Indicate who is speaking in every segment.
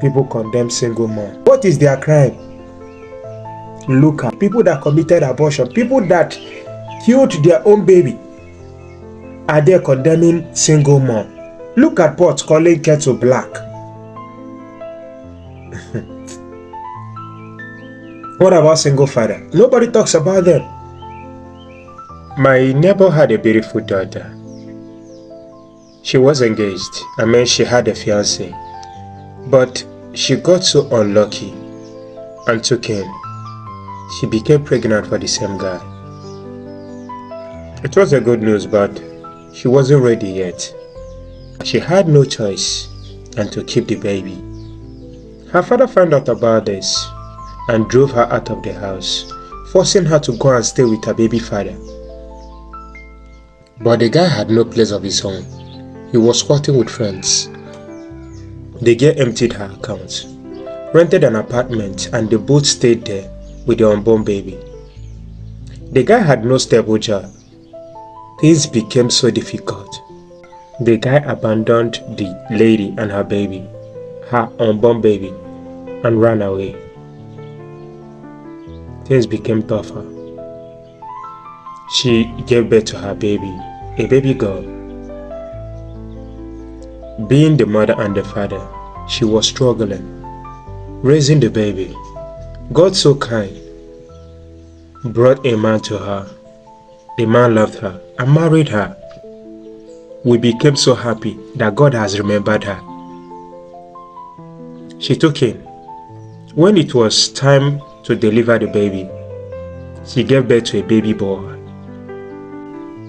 Speaker 1: People condemn single mom. What is their crime? Look at people that committed abortion, people that killed their own baby. Are they condemning single mom? Look at pot calling kettle black. What about single father? Nobody talks about them. My neighbor had a beautiful daughter. She was engaged. She had a fiancé. But she got so unlucky and took in. She became pregnant for the same guy. It was a good news, but she wasn't ready yet. She had no choice than to keep the baby. Her father found out about this and drove her out of the house, forcing her to go and stay with her baby father. But the guy had no place of his own. He was squatting with friends. The girl emptied her account, rented an apartment, and they both stayed there with the unborn baby. The guy had no stable job. Things became so difficult. The guy abandoned the lady and her baby, her unborn baby, and ran away. Things became tougher. She gave birth to her baby, a baby girl. Being the mother and the father, she was struggling, raising the baby. God, so kind, brought a man to her. The man loved her and married her. We became so happy that God has remembered her. She took in. When it was time to deliver the baby, she gave birth to a baby boy.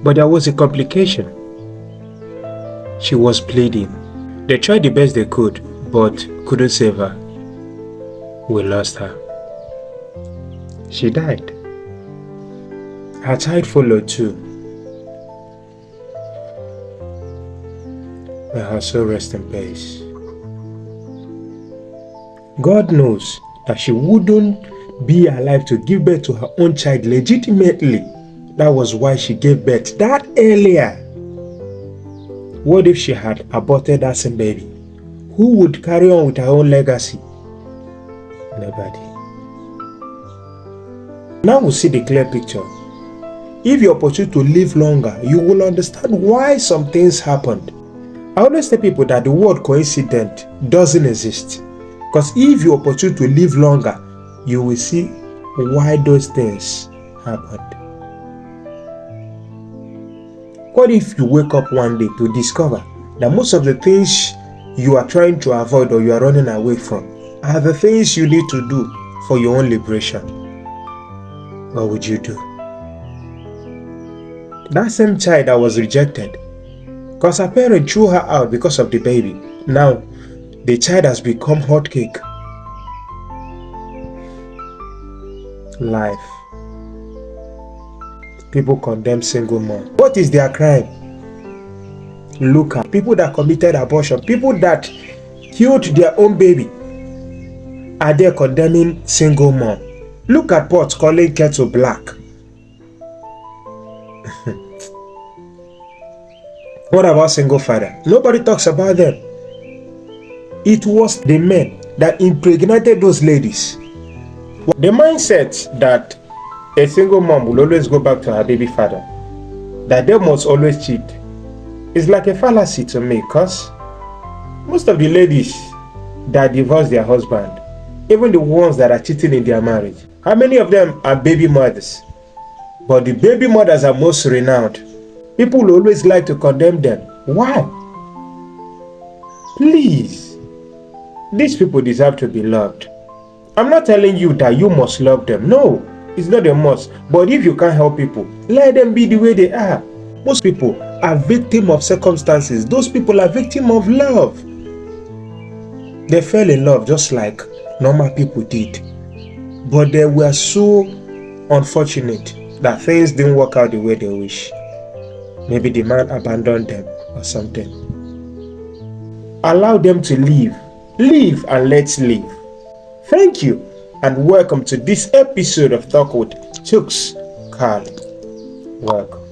Speaker 1: But there was a complication. She was bleeding. They tried the best they could, but couldn't save her. We lost her. She died. Her child followed too. May her soul rest in peace. God knows that she wouldn't be alive to give birth to her own child legitimately. That was why she gave birth that earlier. What if she had aborted that same baby? Who would carry on with her own legacy? Nobody. Now we see the clear picture. If you opportunity to live longer, you will understand why some things happened. I always tell people that the word coincidence doesn't exist. Because if you opportunity to live longer, you will see why those things happened. What if you wake up one day to discover that most of the things you are trying to avoid or you are running away from are the things you need to do for your own liberation? What would you do? That same child that was rejected because her parent threw her out because of the baby. Now, the child has become hot cake. Life. People condemn single mom. What is their crime? Look at people that committed abortion, people that killed their own baby. Are they condemning single mom? Look at pot calling kettle black. What about single father? Nobody talks about them. It was the men that impregnated those ladies. The mindset that a single mom will always go back to her baby father, that they must always cheat, is like a fallacy to me, because most of the ladies that divorce their husband, even the ones that are cheating in their marriage, how many of them are baby mothers? But the baby mothers are most renowned. People will always like to condemn them. Why? Please, these people deserve to be loved. I'm not telling you that you must love them. No, it's not a must. But if you can't help people, let them be the way they are. Most people are victims of circumstances. Those people are victims of love. They fell in love just like normal people did. But they were so unfortunate that things didn't work out the way they wish. Maybe the man abandoned them or something. Allow them to live. Live and let's live. Thank you and welcome to this episode of Talk with Chuks Carl. Welcome.